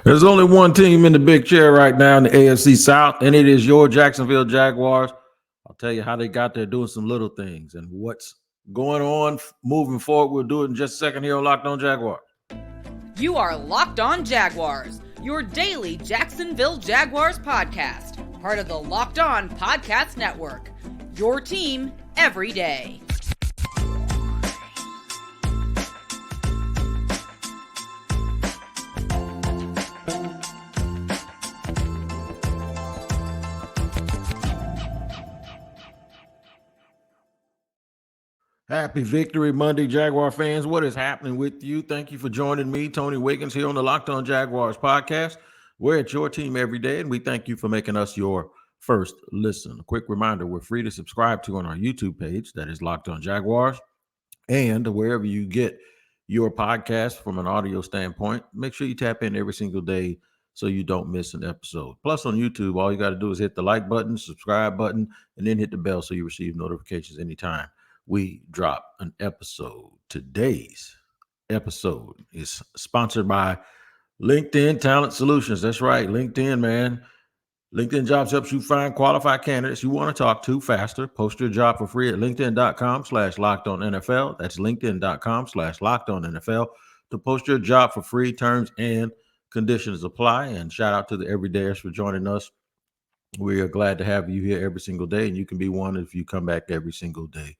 There's only one team in the big chair right now in the AFC South, and it is your Jacksonville Jaguars. I'll tell you how they got there doing some little things and what's going on moving forward. We'll do it in just a second here on Locked On Jaguars. You are Locked On Jaguars, your daily Jacksonville Jaguars podcast, part of the Locked On Podcast Network, your team every day. Happy Victory Monday, Jaguar fans. What is happening with you? Thank you for joining me, Tony Wiggins, here on the Locked On Jaguars podcast. We're at your team every day, and we thank you for making us your first listen. A quick reminder, we're free to subscribe to on our YouTube page, that is Locked On Jaguars, and wherever you get your podcast from an audio standpoint, make sure you tap in every single day so you don't miss an episode. Plus, on YouTube, all you got to do is hit the like button, subscribe button, and then hit the bell so you receive notifications anytime we drop an episode. Today's episode is sponsored by LinkedIn Talent Solutions. That's right, LinkedIn, man. LinkedIn Jobs helps you find qualified candidates you want to talk to faster. Post your job for free at linkedin.com/lockedonnfl. That's linkedin.com/lockedonnfl to post your job for free. Terms and conditions apply. And shout out to the everydayers for joining us. We are glad to have you here every single day, and you can be one if you come back every single day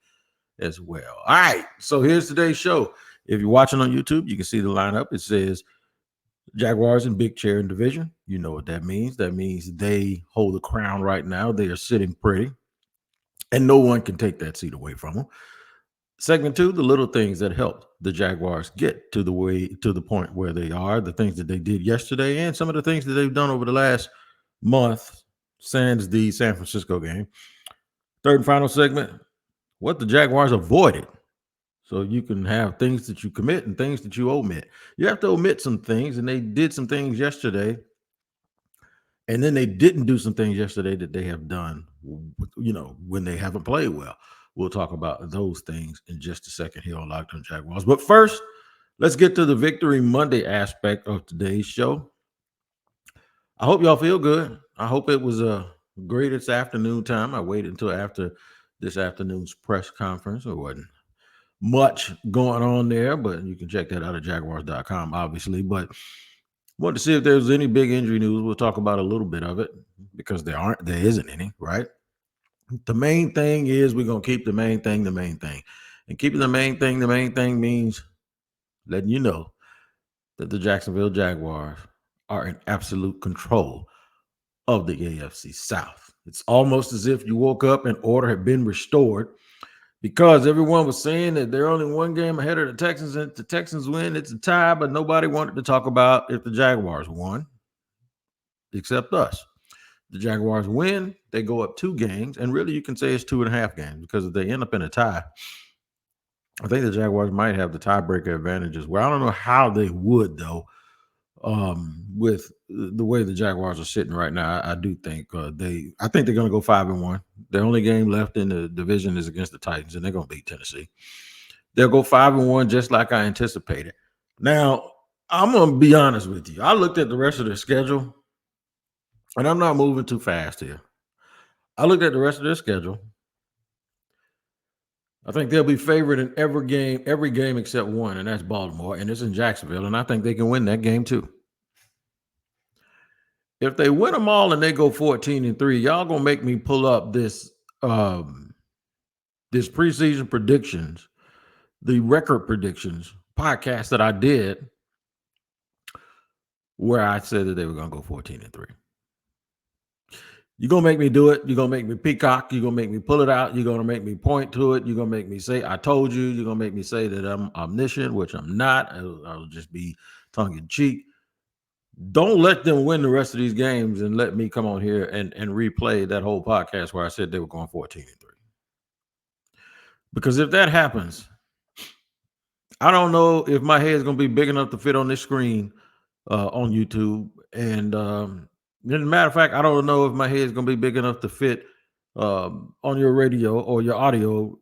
as well. All right, so here's today's show. If you're watching on YouTube, you can see the lineup. It says Jaguars in big chair in division. You know what that means. That means they hold the crown right now. They are sitting pretty, and no one can take that seat away from them. Segment 2, the little things that helped the Jaguars get to the point where they are, the things that they did yesterday, and some of the things that they've done over the last month, sans the San Francisco game. Third and final segment, what the Jaguars avoided. So you can have things that you commit and things that you omit. You have to omit some things, and they did some things yesterday, and then they didn't do some things yesterday that they have done, when they haven't played well. We'll talk about those things in just a second here on Locked On Jaguars. But first, let's get to the Victory Monday aspect of today's show. I hope y'all feel good. I hope it was a great afternoon time. I waited until after this afternoon's press conference. There wasn't much going on there, but you can check that out at jaguars.com, obviously. But wanted to see if there's any big injury news. We'll talk about a little bit of it because there isn't any, right? The main thing is we're going to keep the main thing. And keeping the main thing means letting you know that the Jacksonville Jaguars are in absolute control of the AFC South. It's almost as if you woke up and order had been restored because everyone was saying that they're only one game ahead of the Texans. And if the Texans win, it's a tie, but nobody wanted to talk about if the Jaguars won, except us. The Jaguars win, they go up 2 games, and really you can say it's 2.5 games because if they end up in a tie, I think the Jaguars might have the tiebreaker advantage as well. I don't know how they would, though. With the way the Jaguars are sitting right now, I do think I think they're going to go 5-1. Their only game left in the division is against the Titans, and they're going to beat Tennessee. They'll go 5-1 just like I anticipated. Now, I'm going to be honest with you. I looked at the rest of their schedule, and I'm not moving too fast here. I looked at the rest of their schedule. I think they'll be favored in every game except one, and that's Baltimore, and it's in Jacksonville, and I think they can win that game too. If they win them all and they go 14-3, y'all gonna make me pull up this preseason predictions, the record predictions podcast that I did, where I said that they were gonna go 14-3. You're going to make me do it. You're going to make me peacock. You're going to make me pull it out. You're going to make me point to it. You're going to make me say, I told you. You're going to make me say that I'm omniscient, which I'm not. I'll just be tongue-in-cheek. Don't let them win the rest of these games and let me come on here and replay that whole podcast where I said they were going 14-3. Because if that happens, I don't know if my head is going to be big enough to fit on this screen on YouTube. And as a matter of fact, I don't know if my head is going to be big enough to fit on your radio or your audio.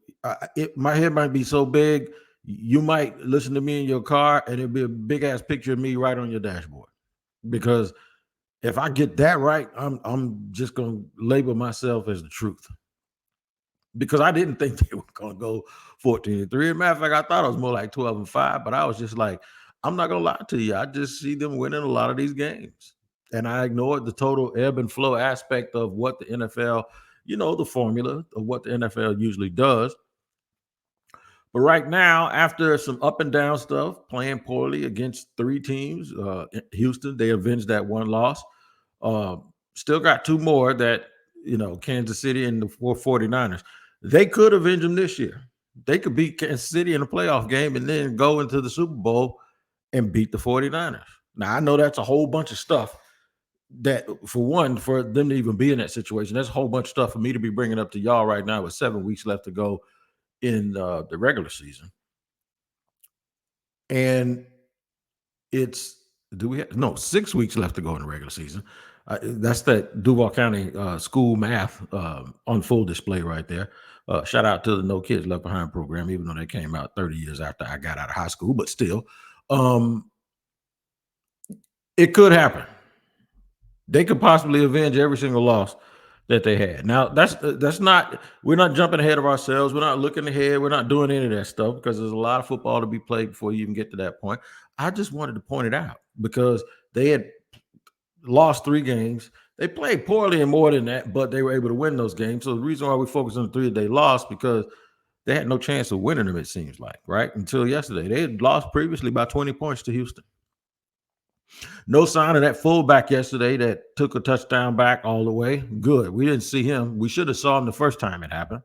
My head might be so big, you might listen to me in your car and it'll be a big-ass picture of me right on your dashboard. because if I get that right, I'm just gonna label myself as the truth. Because I didn't think they were gonna go 14-3. As a matter of fact, I thought it was more like 12-5, but I was just like, I'm not gonna lie to you. I just see them winning a lot of these games. And I ignored the total ebb and flow aspect of what the NFL, the formula of what the NFL usually does. But right now, after some up and down stuff, playing poorly against three teams, Houston, they avenged that one loss. Uh, Still got two more that, Kansas City and the 49ers. They could avenge them this year. They could beat Kansas City in a playoff game and then go into the Super Bowl and beat the 49ers. Now, I know that's a whole bunch of stuff that, for them to even be in that situation, that's a whole bunch of stuff for me to be bringing up to y'all right now with 7 weeks left to go in the regular season. And it's 6 weeks left to go in the regular season. That's that Duval County school math on full display right there. Shout out to the No Kids Left Behind program, even though they came out 30 years after I got out of high school, but still, it could happen. They could possibly avenge every single loss that they had. Now, that's not, we're not jumping ahead of ourselves. We're not looking ahead. We're not doing any of that stuff because there's a lot of football to be played before you even get to that point. I just wanted to point it out because they had lost 3 games. They played poorly and more than that, but they were able to win those games. So the reason why we focus on the 3 that they lost, because they had no chance of winning them, it seems like, right? Until yesterday. They had lost previously by 20 points to Houston. No sign of that fullback yesterday that took a touchdown back all the way. Good. We didn't see him. We should have saw him the first time it happened.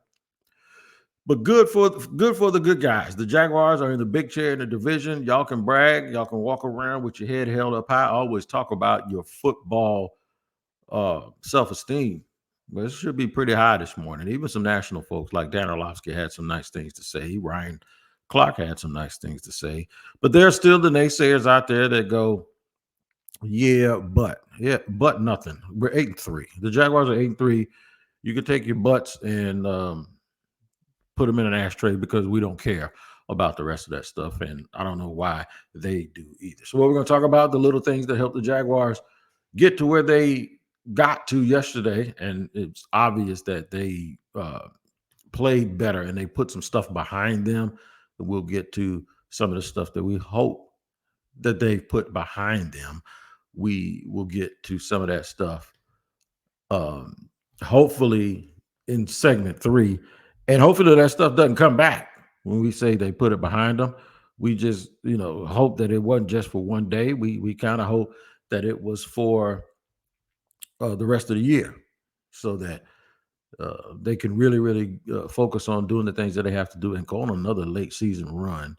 But good for the good guys. The Jaguars are in the big chair in the division. Y'all can brag. Y'all can walk around with your head held up high. I always talk about your football self-esteem. But it should be pretty high this morning. Even some national folks like Dan Orlovsky had some nice things to say. Ryan Clark had some nice things to say. But there are still the naysayers out there that go, but nothing. We're 8-3. The Jaguars are 8-3. You can take your butts and put them in an ashtray because we don't care about the rest of that stuff. And I don't know why they do either. So what we're going to talk about, the little things that help the Jaguars get to where they got to yesterday. And it's obvious that they played better and they put some stuff behind them. We'll get to some of the stuff that we hope that they've put behind them. We will get to some of that stuff hopefully in segment 3. And hopefully that stuff doesn't come back when we say they put it behind them. We just, hope that it wasn't just for one day. We kind of hope that it was for the rest of the year so that they can really, really focus on doing the things that they have to do and go on another late season run.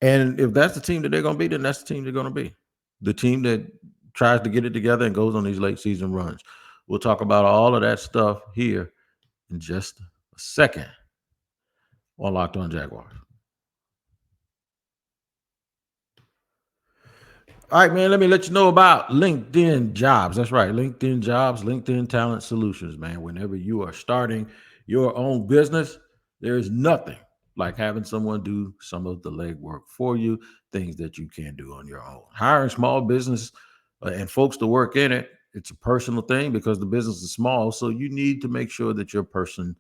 And if that's the team that they're going to be, then that's the team they're going to be. The team that tries to get it together and goes on these late season runs. We'll talk about all of that stuff here in just a second on Locked On Jaguars. All right, man, let me let you know about LinkedIn Jobs. That's right, LinkedIn Jobs, LinkedIn Talent Solutions, man. Whenever you are starting your own business, there is nothing like having someone do some of the legwork for you, things that you can't do on your own. Hiring small business and folks to work in it, it's a personal thing because the business is small. So you need to make sure that your person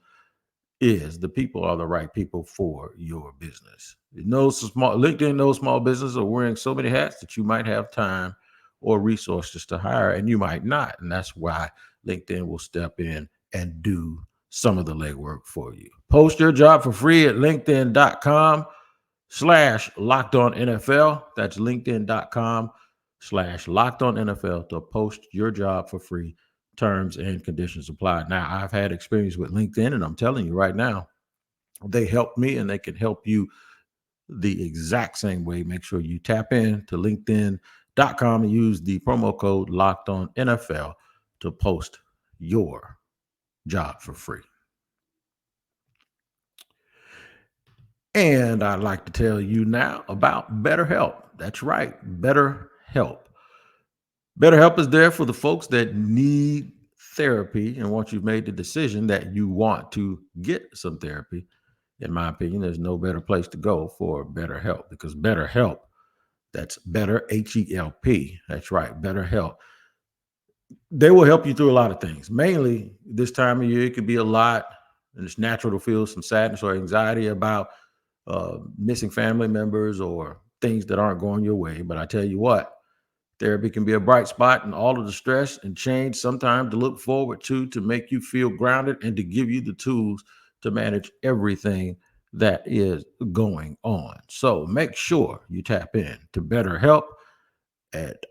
the people are the right people for your business. LinkedIn knows small businesses are wearing so many hats that you might have time or resources to hire and you might not. And that's why LinkedIn will step in and do some of the legwork for you. Post your job for free at linkedin.com/LockedOnNFL. That's linkedin.com/LockedOnNFL to post your job for free. Terms and conditions apply. Now, I've had experience with LinkedIn, and I'm telling you right now, they helped me and they can help you the exact same way. Make sure you tap in to LinkedIn.com and use the promo code LockedOnNFL to post your job for free. And I'd like to tell you now about BetterHelp. That's right, BetterHelp. BetterHelp is there for the folks that need therapy, and once you've made the decision that you want to get some therapy, in my opinion, there's no better place to go for BetterHelp because BetterHelp That's Better, H-E-L-P. That's right, BetterHelp. They will help you through a lot of things. Mainly this time of year, it could be a lot, and it's natural to feel some sadness or anxiety about missing family members or things that aren't going your way. But I tell you what, therapy can be a bright spot in all of the stress and change, sometimes to look forward to make you feel grounded and to give you the tools to manage everything that is going on. So make sure you tap in to BetterHelp at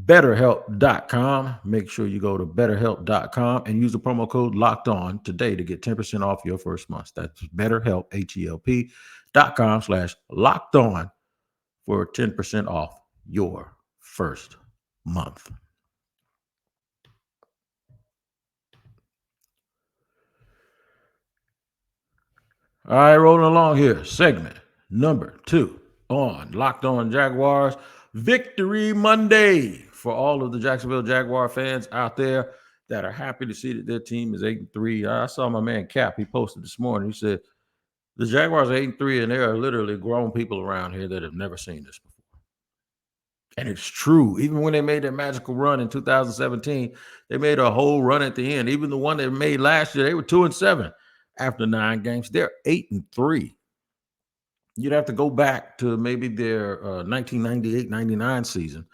BetterHelp.com. Make sure you go to BetterHelp.com and use the promo code Locked On today to get 10% off your first month. That's BetterHelp, HELP.com/Locked On for 10% off your first month. All right, rolling along here. Segment number 2 on Locked On Jaguars. Victory Monday for all of the Jacksonville Jaguar fans out there that are happy to see that their team is 8-3. I saw my man Cap. He posted this morning. He said, the Jaguars are 8-3, and there are literally grown people around here that have never seen this before. And it's true. Even when they made their magical run in 2017, they made a whole run at the end. Even the one they made last year, they were 2-7 after 9 games. They're 8-3. You'd have to go back to maybe their 1998-99 season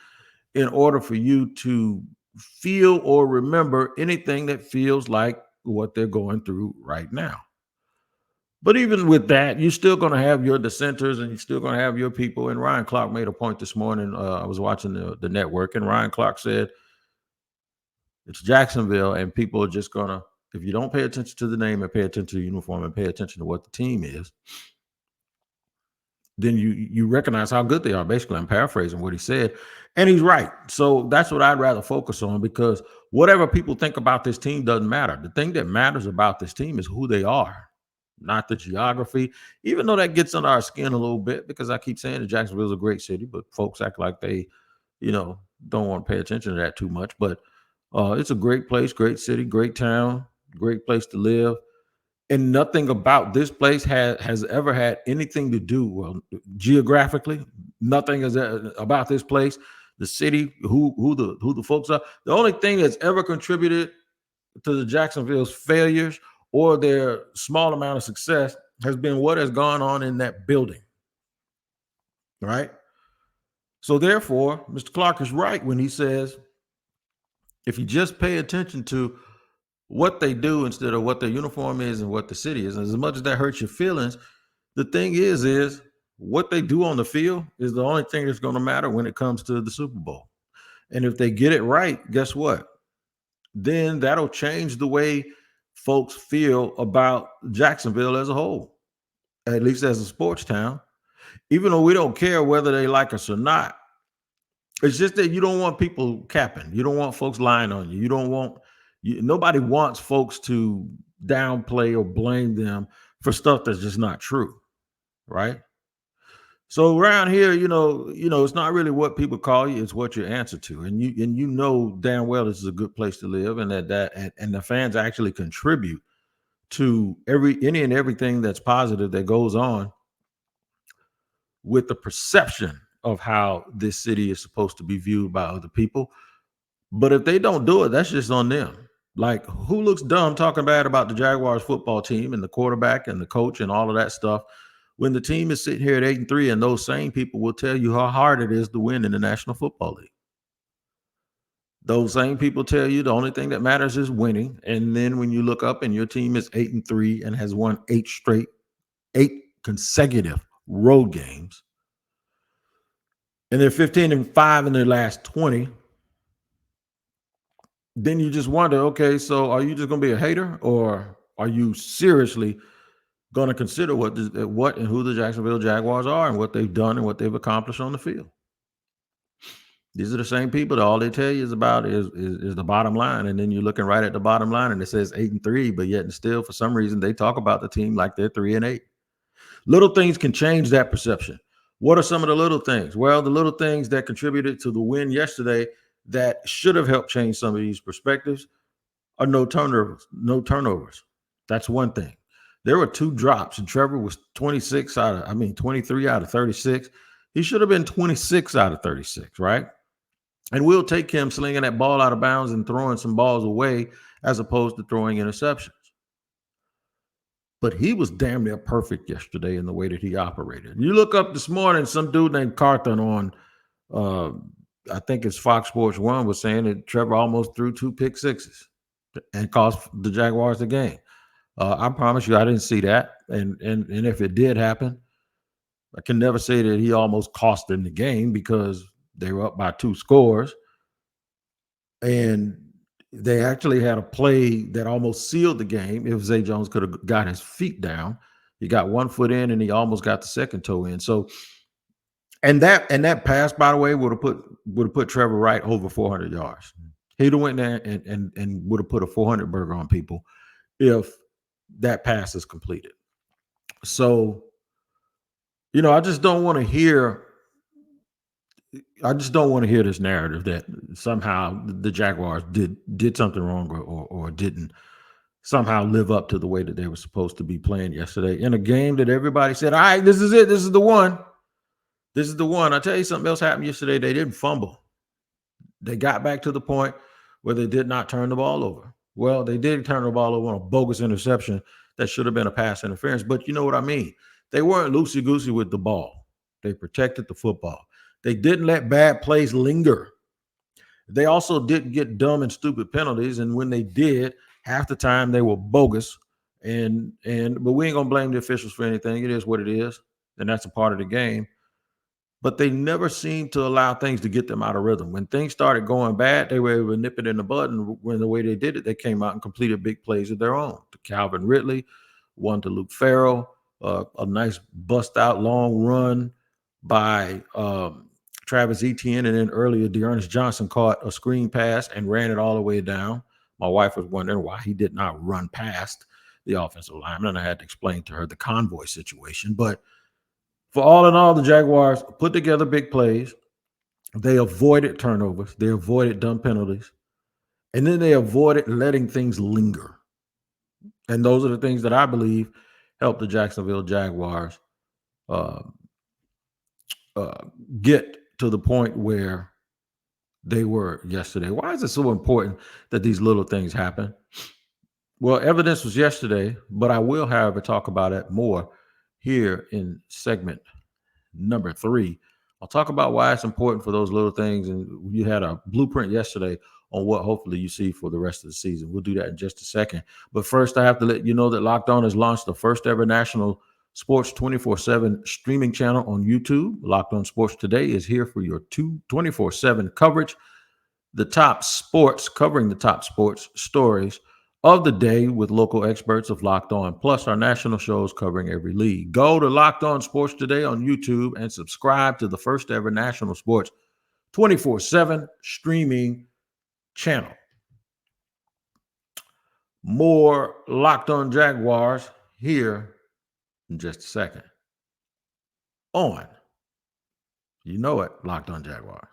in order for you to feel or remember anything that feels like what they're going through right now. But even with that, you're still going to have your dissenters and you're still going to have your people. And Ryan Clark made a point this morning. I was watching the network, and Ryan Clark said, it's Jacksonville, and people are just going to, if you don't pay attention to the name and pay attention to the uniform and pay attention to what the team is, then you recognize how good they are. Basically, I'm paraphrasing what he said, and he's right. So that's what I'd rather focus on, because whatever people think about this team doesn't matter. The thing that matters about this team is who they are, not the geography, even though that gets under our skin a little bit, because I keep saying that Jacksonville is a great city, but folks act like they, don't want to pay attention to that too much. But it's a great place, great city, great town, great place to live. And nothing about this place has ever had anything to do, well, geographically, nothing is about this place, the city, who the folks are. The only thing that's ever contributed to the Jacksonville's failures or their small amount of success has been what has gone on in that building, right? So therefore, Mr. Clark is right when he says, if you just pay attention to what they do instead of what their uniform is and what the city is, and as much as that hurts your feelings, the thing is what they do on the field is the only thing that's going to matter when it comes to the Super Bowl. And if they get it right, guess what? Then that'll change the way folks feel about Jacksonville as a whole, at least as a sports town. Even though we don't care whether they like us or not, it's just that you don't want people capping. You don't want folks lying on you. You don't want nobody wants folks to downplay or blame them for stuff that's just not true, right? So around here, it's not really what people call you; it's what you answer to, and you know damn well this is a good place to live, and and the fans actually contribute to any and everything that's positive that goes on with the perception of how this city is supposed to be viewed by other people. But if they don't do it, that's just on them. Like, who looks dumb talking bad about the Jaguars football team and the quarterback and the coach and all of that stuff when the team is sitting here at 8-3, and those same people will tell you how hard it is to win in the National Football League? Those same people tell you the only thing that matters is winning. And then when you look up and your team is 8-3 and has won 8 consecutive road games, and they're 15-5 in their last 20, then you just wonder, okay, so are you just going to be a hater, or are you seriously going to consider what and who the Jacksonville Jaguars are and what they've done and what they've accomplished on the field? These are the same people that all they tell you is about is the bottom line. And then you're looking right at the bottom line and it says 8-3, but yet and still, for some reason, they talk about the team like they're 3-8. Little things can change that perception. What are some of the little things? Well, the little things that contributed to the win yesterday that should have helped change some of these perspectives are no turnovers. That's one thing. There were 2 drops, and Trevor was 23 out of 36. He should have been 26 out of 36, right? And we'll take him slinging that ball out of bounds and throwing some balls away as opposed to throwing interceptions. But he was damn near perfect yesterday in the way that he operated. You look up this morning, some dude named Carthon on, I think it's Fox Sports 1 was saying that Trevor almost threw 2 pick sixes and cost the Jaguars the game. I promise you, I didn't see that. And if it did happen, I can never say that he almost cost them the game because they were up by 2 scores. And they actually had a play that almost sealed the game. If Zay Jones could have got his feet down, he got 1 foot in and he almost got the second toe in. So, and that pass, by the way, would have put Trevor right over 400 yards. He'd have went there and would have put a 400 burger on people if that pass is completed. So, I just don't want to hear this narrative that somehow the Jaguars did something wrong or didn't somehow live up to the way that they were supposed to be playing yesterday in a game that everybody said, all right, this is it. This is the one. This is the one. I'll tell you something else happened yesterday. They didn't fumble. They got back to the point where they did not turn the ball over. Well, they did turn the ball over on a bogus interception that should have been a pass interference, but you know what I mean? They weren't loosey-goosey with the ball. They protected the football. They didn't let bad plays linger. They also didn't get dumb and stupid penalties, and when they did, half the time they were bogus. But we ain't gonna blame the officials for anything. It is what it is, and that's a part of the game. But they never seemed to allow things to get them out of rhythm. When things started going bad, they were able to nip it in the bud, and when the way they did it, they came out and completed big plays of their own. To Calvin Ridley, one to Luke Farrell, a nice bust-out long run by Travis Etienne, and then earlier Dearness Johnson caught a screen pass and ran it all the way down. My wife was wondering why he did not run past the offensive lineman, and I had to explain to her the convoy situation. But for all in all, the Jaguars put together big plays. They avoided turnovers. They avoided dumb penalties. And then they avoided letting things linger. And those are the things that I believe helped the Jacksonville Jaguars get to the point where they were yesterday. Why is it so important that these little things happen? Well, evidence was yesterday, but I will, however, talk about it more here in segment number 3. I'll talk about why it's important for those little things, and you had a blueprint yesterday on what hopefully you see for the rest of the season. We'll do that in just a second. But first, I have to let you know that Locked On has launched the first ever national sports 24/7 streaming channel on YouTube. Locked On Sports Today is here for your 24/7 coverage. The top sports, covering the top sports stories of the day with local experts of Locked On, plus our national shows covering every league. Go to Locked On Sports Today on YouTube and subscribe to the first ever national sports 24/7 streaming channel. More Locked On Jaguars here in just a second. On, you know it, Locked On Jaguars.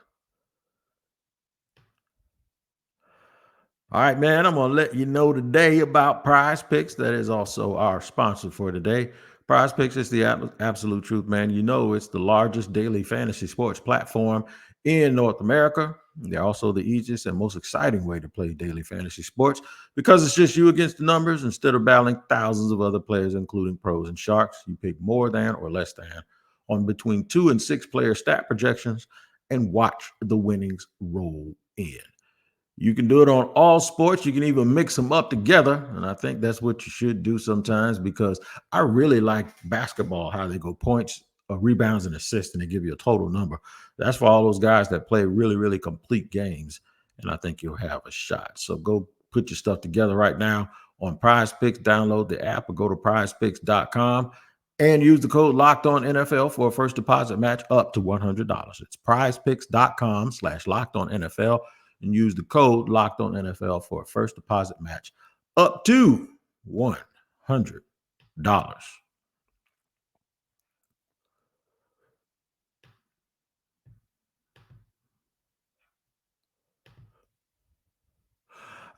All right, man, I'm going to let you know today about PrizePicks. That is also our sponsor for today. PrizePicks is the absolute truth, man. You know it's the largest daily fantasy sports platform in North America. They're also the easiest and most exciting way to play daily fantasy sports because it's just you against the numbers instead of battling thousands of other players, including pros and sharks. You pick more than or less than on between 2 and 6 player stat projections and watch the winnings roll in. You can do it on all sports. You can even mix them up together. And I think that's what you should do sometimes because I really like basketball, how they go points, rebounds, and assists, and they give you a total number. That's for all those guys that play really, really complete games. And I think you'll have a shot. So go put your stuff together right now on PrizePicks. Download the app or go to prizepicks.com and use the code LOCKEDONNFL for a first deposit match up to $100. It's prizepicks.com/LOCKEDONNFL. And use the code LOCKEDONNFL for a first deposit match up to $100.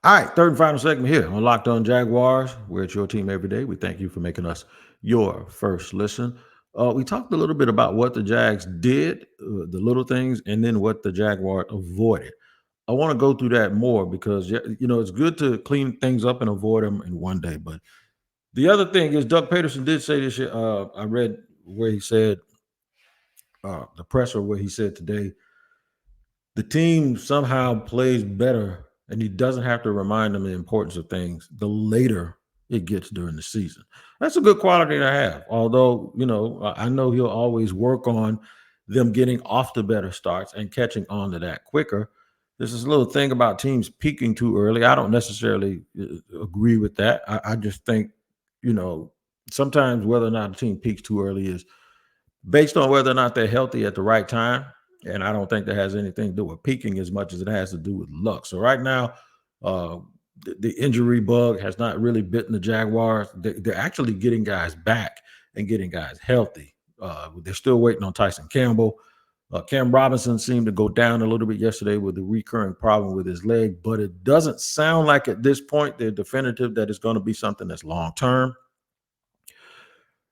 All right, third and final segment here on Locked On Jaguars. We're at your team every day. We thank you for making us your first listen. We talked a little bit about what the Jags did, the little things, and then what the Jaguars avoided. I want to go through that more because it's good to clean things up and avoid them in one day. But the other thing is, Doug Peterson did say this year. I read where he said the presser where he said today the team somehow plays better, and he doesn't have to remind them the importance of things the later it gets during the season. That's a good quality to have. Although, I know he'll always work on them getting off to better starts and catching on to that quicker. There's this little thing about teams peaking too early. I don't necessarily agree with that. I just think, sometimes whether or not a team peaks too early is based on whether or not they're healthy at the right time. And I don't think that has anything to do with peaking as much as it has to do with luck. So right now, the injury bug has not really bitten the Jaguars. They're actually getting guys back and getting guys healthy. They're still waiting on Tyson Campbell. Cam Robinson seemed to go down a little bit yesterday with a recurring problem with his leg, but it doesn't sound like at this point they're definitive that it's going to be something that's long-term.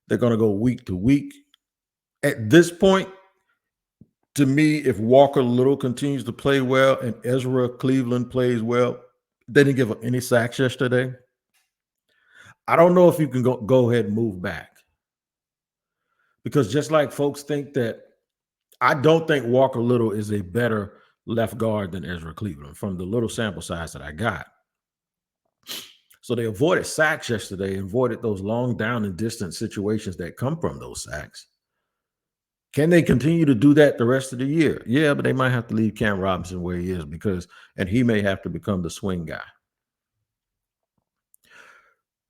They're going to go week to week. At this point, to me, if Walker Little continues to play well and Ezra Cleveland plays well, they didn't give up any sacks yesterday. I don't know if you can go ahead and move back. Because just like folks think that, I don't think Walker Little is a better left guard than Ezra Cleveland from the little sample size that I got. So they avoided sacks yesterday, avoided those long down and distance situations that come from those sacks. Can they continue to do that the rest of the year? Yeah, but they might have to leave Cam Robinson where he is and he may have to become the swing guy.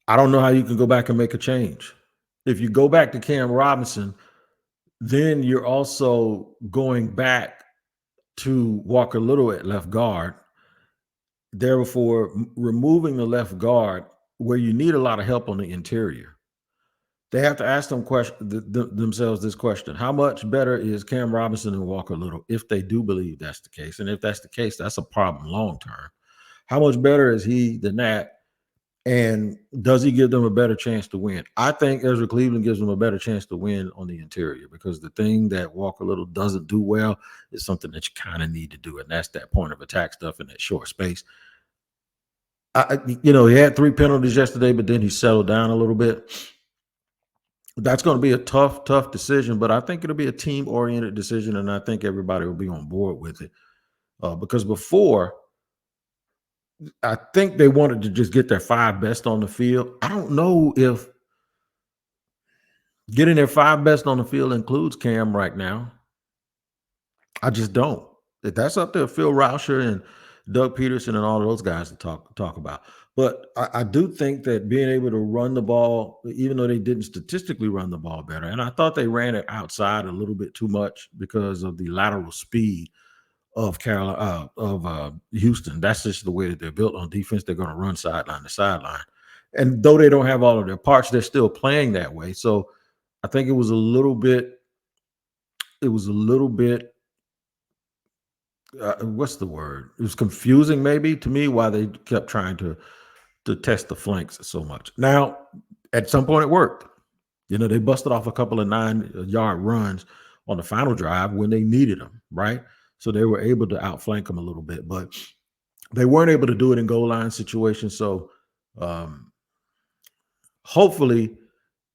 I don't know how you can go back and make a change. If you go back to Cam Robinson, then you're also going back to Walker Little at left guard. Therefore, removing the left guard where you need a lot of help on the interior. They have to ask themselves this question: how much better is Cam Robinson and Walker Little if they do believe that's the case? And if that's the case, that's a problem long term. How much better is he than that? And does he give them a better chance to win? I think Ezra Cleveland gives them a better chance to win on the interior because the thing that Walker Little doesn't do well is something that you kind of need to do, and that's that point of attack stuff in that short space. He had 3 penalties yesterday, but then he settled down a little bit. That's going to be a tough decision, but I think it'll be a team-oriented decision, and I think everybody will be on board with it. Because before, I think they wanted to just get their 5 best on the field. I don't know if getting their 5 best on the field includes Cam right now. I just don't. That's up to Phil Rauscher and Doug Peterson and all of those guys to talk about. But I do think that being able to run the ball, even though they didn't statistically run the ball better, and I thought they ran it outside a little bit too much because of the lateral speed of Houston. That's just the way that they're built on defense. They're going to run sideline to sideline. And though they don't have all of their parts, they're still playing that way. So I think it was a little bit, what's the word? It was confusing maybe to me why they kept trying to test the flanks so much. Now, at some point it worked. They busted off a couple of 9-yard runs on the final drive when they needed them, right? So they were able to outflank them a little bit, but they weren't able to do it in goal line situations. So hopefully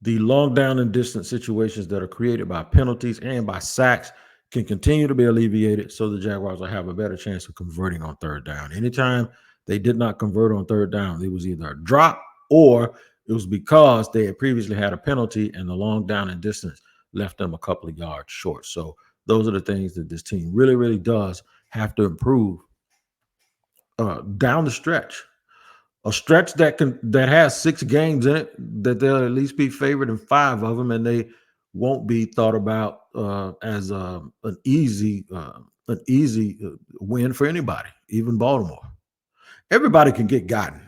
the long down and distance situations that are created by penalties and by sacks can continue to be alleviated so the Jaguars will have a better chance of converting on third down. Anytime they did not convert on third down, it was either a drop or it was because they had previously had a penalty and the long down and distance left them a couple of yards short. So those are the things that this team really, really does have to improve down the stretch. A stretch that has 6 games in it, that they'll at least be favored in 5 of them, and they won't be thought about as an easy win for anybody, even Baltimore. Everybody can get gotten.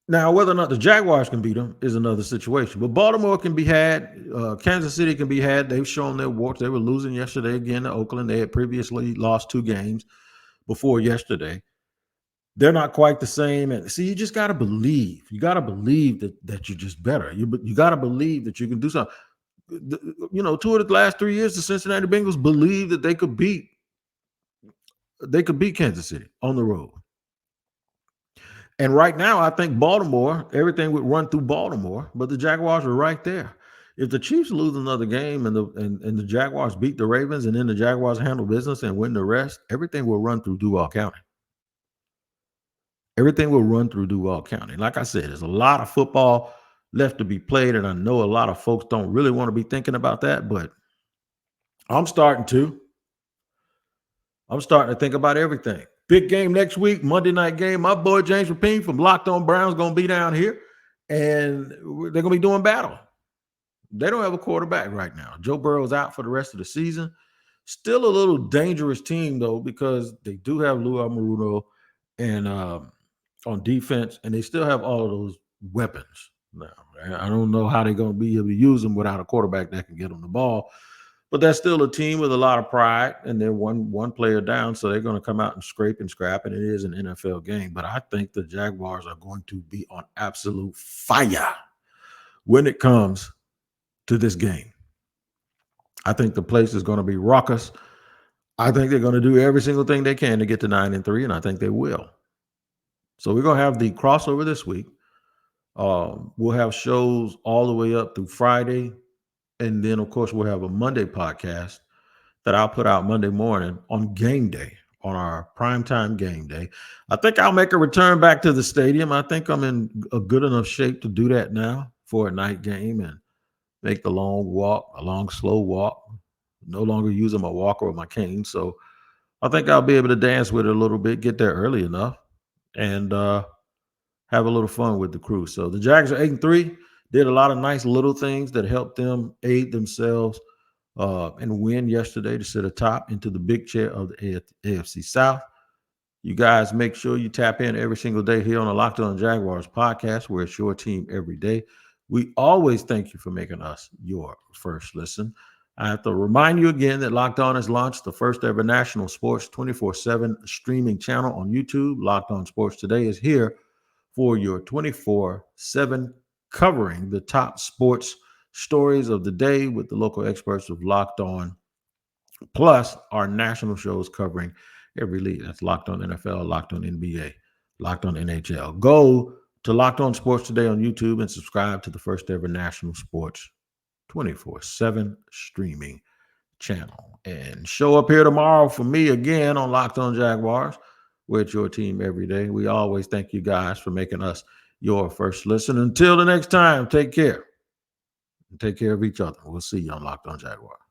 Now, whether or not the Jaguars can beat them is another situation. But Baltimore can be had. Kansas City can be had. They've shown their warts. They were losing yesterday again to Oakland. They had previously lost 2 games before yesterday. They're not quite the same. And see, you just got to believe. You got to believe that you're just better. You got to believe that you can do something. Two of the last 3 years, the Cincinnati Bengals believed that they could beat Kansas City on the road. And right now, I think Baltimore, everything would run through Baltimore, but the Jaguars are right there. If the Chiefs lose another game and the Jaguars beat the Ravens and then the Jaguars handle business and win the rest, everything will run through Duval County. Everything will run through Duval County. Like I said, there's a lot of football left to be played, and I know a lot of folks don't really want to be thinking about that, but I'm starting to. I'm starting to think about everything. Big game next week, Monday night game. My boy James Rapine from Locked On Browns going to be down here, and they're going to be doing battle. They don't have a quarterback right now. Joe Burrow's out for the rest of the season. Still a little dangerous team, though, because they do have Lou Almirono and on defense, and they still have all of those weapons. Now, I don't know how they're going to be able to use them without a quarterback that can get them the ball. But that's still a team with a lot of pride, and they're one player down, so they're going to come out and scrape and scrap, and it is an NFL game. But I think the Jaguars are going to be on absolute fire when it comes to this game. I think the place is going to be raucous. I think they're going to do every single thing they can to get to 9-3, and I think they will. So we're going to have the crossover this week. We'll have shows all the way up through Friday. And then, of course, we'll have a Monday podcast that I'll put out Monday morning on game day, on our primetime game day. I think I'll make a return back to the stadium. I think I'm in a good enough shape to do that now for a night game and make the long, slow walk, no longer using my walker or my cane. So I think I'll be able to dance with it a little bit, get there early enough, and have a little fun with the crew. So the Jags are 8-3. Did a lot of nice little things that helped them aid themselves and win yesterday to sit atop into the big chair of the AFC South. You guys make sure you tap in every single day here on the Locked On Jaguars podcast, where it's your team every day. We always thank you for making us your first listen. I have to remind you again that Locked On has launched the first ever national sports 24/7 streaming channel on YouTube. Locked On Sports Today is here for your 24/7 covering the top sports stories of the day with the local experts of Locked On, plus our national shows covering every league. That's Locked On NFL, Locked On NBA, Locked On NHL. Go to Locked On Sports Today on YouTube and subscribe to the first ever national sports 24/7 streaming channel. And show up here tomorrow for me again on Locked On Jaguars, where it's your team every day. We always thank you guys for making us your first listen. Until the next time, take care. And take care of each other. We'll see you on Locked On Jaguars.